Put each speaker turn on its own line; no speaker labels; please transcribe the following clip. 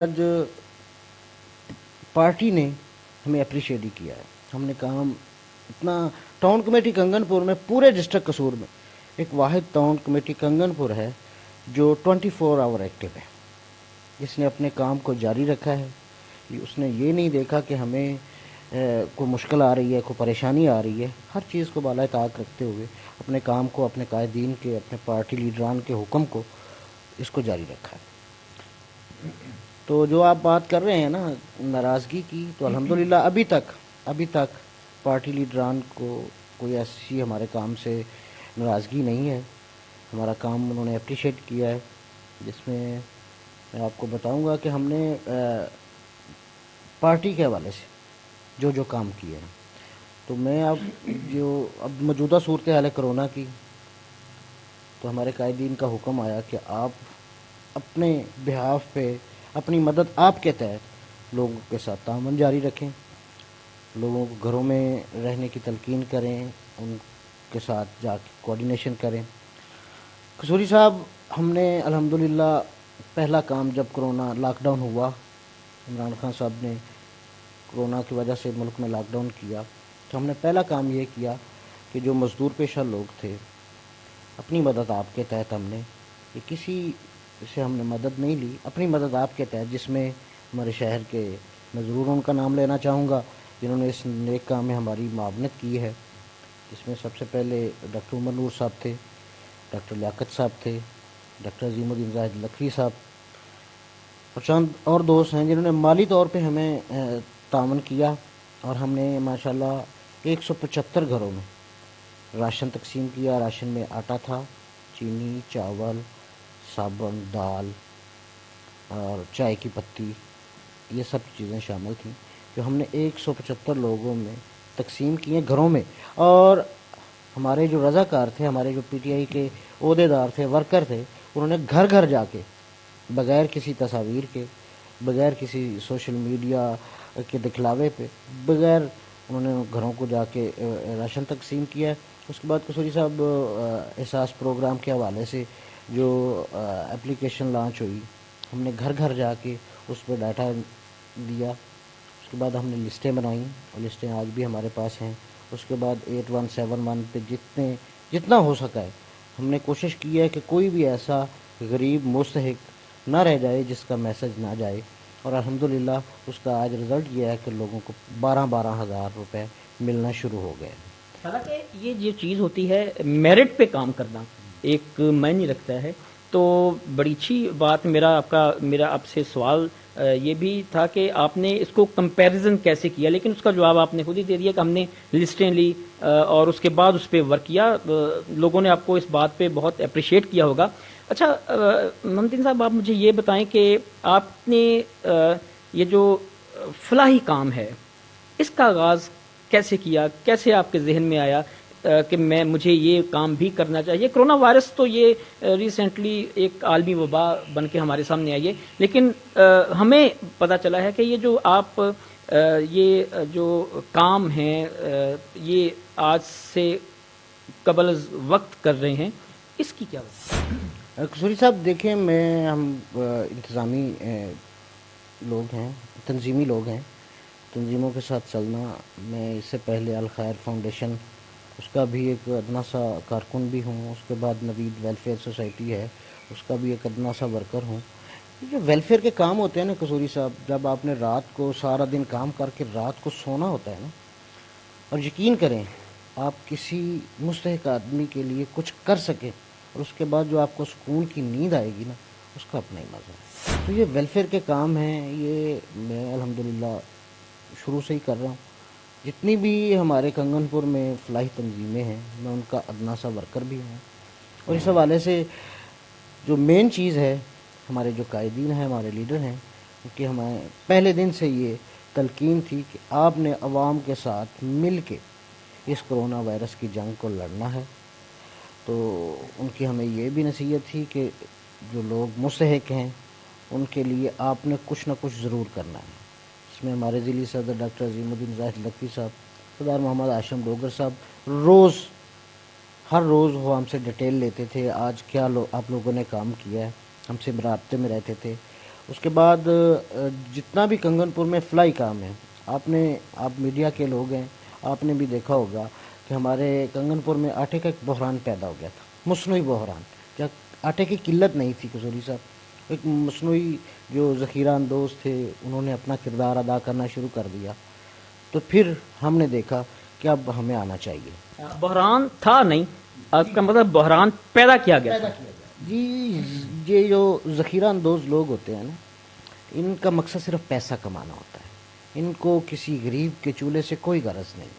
आज पार्टी ने हमें अप्रिशिएट ही किया है। हमने काम इतना टाउन कमेटी कंगनपुर में पूरे डिस्ट्रिक्ट कसूर में एक वाहिद टाउन कमेटी कंगनपुर है जो 24 आवर एक्टिव है, जिसने अपने काम को जारी रखा है। उसने ये नहीं देखा कि हमें कोई मुश्किल आ रही है, कोई परेशानी आ रही है। हर चीज़ को बाला ताक रखते हुए अपने काम को, अपने कायदीन के, अपने पार्टी लीडरान के हुक्म को इसको जारी रखा है। तो जो आप बात कर रहे हैं ना नाराज़गी की, तो अल्हम्दुलिल्लाह अभी तक पार्टी लीडरान को कोई ऐसी हमारे काम से नाराज़गी नहीं है। हमारा काम उन्होंने अप्रिशिएट किया है, जिसमें मैं आपको बताऊंगा कि हमने पार्टी के हवाले से जो जो काम किए हैं। तो मैं अब मौजूदा सूरत हाल है कोरोना की, तो हमारे कायदीन का हुक्म आया कि आप अपने बिहाफ पे अपनी मदद आपके तहत लोगों के साथ तामन जारी रखें, लोगों को घरों में रहने की तलकीन करें, उनके साथ जाके कोऑर्डिनेशन करें। कसूरी साहब, हमने अल्हम्दुलिल्लाह पहला काम जब कोरोना लॉकडाउन हुआ, इमरान खान साहब ने कोरोना की वजह से मुल्क में लॉकडाउन किया, तो हमने पहला काम ये किया कि जो मज़दूर पेशा लोग थे, अपनी मदद आपके तहत हमने कि किसी से हमने मदद नहीं ली, अपनी मदद आपके तहत, जिसमें हमारे शहर के मैं ज़रूर उनका नाम लेना चाहूँगा जिन्होंने इस नेक काम में हमारी मावनत की है। इसमें सबसे पहले डॉक्टर उमर नूर साहब थे, डॉक्टर लियाकत साहब थे, डॉक्टर अजीमुद्दीन जाहिद लखवी साहब और चंद और दोस्त हैं जिन्होंने माली तौर पे हमें तावन किया। और हमने माशाल्लाह 175 घरों में राशन तकसीम किया। राशन में आटा था, चीनी, चावल, साबुन, दाल और चाय की पत्ती, ये सब चीज़ें शामिल थीं जो हमने 175 लोगों में तकसीम किए घरों में। और हमारे जो रज़ाकार थे, हमारे जो पीटीआई के ओहदेदार थे, वर्कर थे, उन्होंने घर घर जाके बग़ैर किसी तस्वीर के, बग़ैर किसी सोशल मीडिया के दिखलावे पे, बग़ैर उन्होंने घरों को जाके राशन तकसीम किया। उसके बाद कसूरी साहब एहसास प्रोग्राम के हवाले से जो एप्लीकेशन लॉन्च हुई, हमने घर घर जाके उस पर डाटा दिया। उसके बाद हमने लिस्टें बनाई और लिस्टें आज भी हमारे पास हैं। उसके बाद 8171 पे जितना हो सका है हमने कोशिश की है कि कोई भी ऐसा गरीब मुस्तहिक ना रह जाए जिसका मैसेज ना जाए। और अल्हम्दुलिल्लाह उसका आज रिज़ल्ट ये है कि लोगों को 12-12 हज़ार रुपये मिलना शुरू हो गए।
हालांकि ये जो चीज़ होती है मेरिट पे काम करना एक मायने रखता है, तो बड़ी अच्छी बात। मेरा आपसे सवाल ये भी था कि आपने इसको कंपैरिजन कैसे किया, लेकिन उसका जवाब आपने खुद ही दे दिया कि हमने लिस्टें ली और उसके बाद उस पर वर्क किया। लोगों ने आपको इस बात पे बहुत अप्रिशिएट किया होगा। अच्छा मोहम्मदीन साहब, आप मुझे ये बताएं कि आपने ये जो फलाही काम है इसका आगाज़ कैसे किया, कैसे आपके जहन में आया कि मुझे ये काम भी करना चाहिए। कोरोना वायरस तो ये रिसेंटली एक आलमी वबा बन के हमारे सामने आई है, लेकिन हमें पता चला है कि ये जो आप ये जो काम है ये आज से कबल वक्त कर रहे हैं, इसकी क्या वजह?
कसूरी साहब देखें, हम इंतज़ामी लोग हैं, तंजीमी लोग हैं, तंजीमों के साथ चलना। मैं इससे पहले अल खैर फाउंडेशन, उसका भी एक अदना सा कारकुन भी हूँ। उसके बाद नवीद वेलफेयर सोसाइटी है, उसका भी एक अदना सा वर्कर हूँ। जो वेलफेयर के काम होते हैं ना कसूरी साहब, जब आपने रात को सारा दिन काम करके रात को सोना होता है ना, और यकीन करें आप किसी मुस्तहिक आदमी के लिए कुछ कर सकें और उसके बाद जो आपको सुकून की नींद आएगी ना, उसका अपना ही मज़ा है। तो ये वेलफेयर के काम हैं, ये मैं अल्हम्दुलिल्लाह शुरू से ही कर रहा हूँ। जितनी भी हमारे कंगनपुर में फलाही तंजीमें हैं, मैं उनका अदना सा वर्कर भी हूँ। और इस हवाले से जो मेन चीज़ है, हमारे जो कायदीन हैं, हमारे लीडर हैं, क्योंकि हमें पहले दिन से ये तलकीन थी कि आपने अवाम के साथ मिल के इस कोरोना वायरस की जंग को लड़ना है। तो उनकी हमें ये भी नसीहत थी कि जो लोग मुस्तहिक हैं उनके लिए आपने कुछ ना कुछ ज़रूर करना है। इसमें हमारे ज़िली सदर डॉक्टर अजीमुद्दीन जाहिद लखवी साहब, सरदार मोहम्मद आशिम डोगर साहब हर रोज़ वो हमसे डिटेल लेते थे, आज क्या आप लोगों ने काम किया है, हमसे राब्ते में रहते थे। اس کے بعد جتنا بھی کنگن پور میں فلائی کام ہے، آپ میڈیا کے لوگ ہیں، آپ نے بھی دیکھا ہوگا کہ ہمارے کنگن پور میں آٹے کا ایک بحران پیدا ہو گیا تھا، مصنوعی بحران. کیا آٹے کی قلت نہیں تھی قصوری صاحب، ایک مصنوعی جو ذخیرہ اندوز تھے انہوں نے اپنا کردار ادا کرنا شروع کر دیا. تو پھر ہم نے دیکھا کہ اب ہمیں آنا چاہیے.
بحران تھا نہیں، آپ کا مطلب بحران پیدا کیا گیا تھا.
جی، یہ جو ذخیرہ اندوز لوگ ہوتے ہیں نا، ان کا مقصد صرف پیسہ کمانا ہوتا ہے، ان کو کسی غریب کے چولہے سے کوئی غرض نہیں.